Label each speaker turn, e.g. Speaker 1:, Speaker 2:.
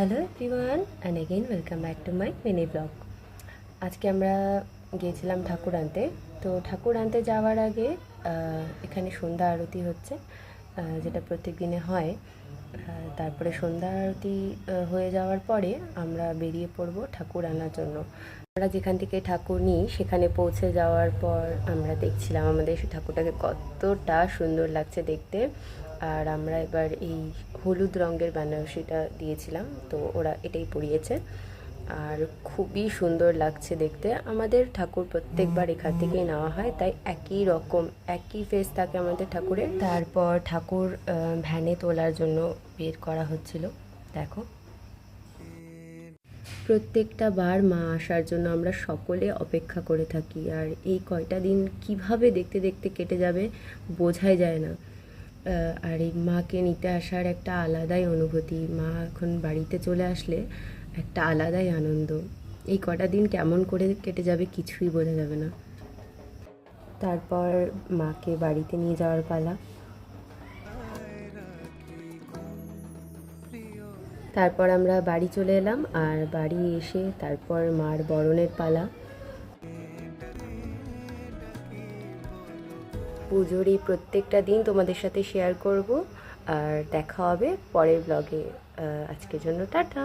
Speaker 1: Hello everyone and again welcome back to my mini blog. আজকে আমরা গিয়েছিলাম ঠাকুর আনতে। তো ঠাকুর আনতে যাওয়ার আগে এখানে সন্ধ্যা আরতি হচ্ছে, যেটা প্রত্যেক দিনে হয়। তারপরে সন্ধ্যা আরতি হয়ে যাওয়ার পরে আমরা বেরিয়ে পড়ব ঠাকুর আনার জন্য। আমরা যেখান থেকে ঠাকুর নিই সেখানে পৌঁছে যাওয়ার পর আমরা দেখছিলাম আমাদের ঠাকুরটাকে কতটা সুন্দর লাগছে দেখতে। আর আমরা এবার এই হলুদ রঙের বেনারসিটা দিয়েছিলাম, তো ওরা এটাই পরিয়েছে আর খুবই সুন্দর লাগছে দেখতে। আমাদের ঠাকুর প্রত্যেকবার এখান থেকেই নেওয়া হয়, তাই একই রকম একই ফেস থাকে আমাদের ঠাকুরের। তারপর ঠাকুর ভ্যানে তোলার জন্য বের করা হচ্ছিল। দেখো, প্রত্যেকটা বার মা আসার জন্য আমরা সকলে অপেক্ষা করে থাকি, আর এই কয়টা দিন কিভাবে দেখতে দেখতে কেটে যাবে বোঝাই যায় না। আর এই মাকে নিতে আসার একটা আলাদাই অনুভূতি, মা এখন বাড়িতে চলে আসলে একটা আলাদাই আনন্দ। এই কটা দিন কেমন করে কেটে যাবে কিছুই বোঝা যাবে না। তারপর মাকে বাড়িতে নিয়ে যাওয়ার পালা। তারপর আমরা বাড়ি চলে এলাম, আর বাড়ি এসে তারপর মার বরণের পালা। পুজোর এই প্রত্যেকটা দিন তোমাদের সাথে শেয়ার করব, আর দেখা হবে পরের ব্লগে। আজকের জন্য টাটা।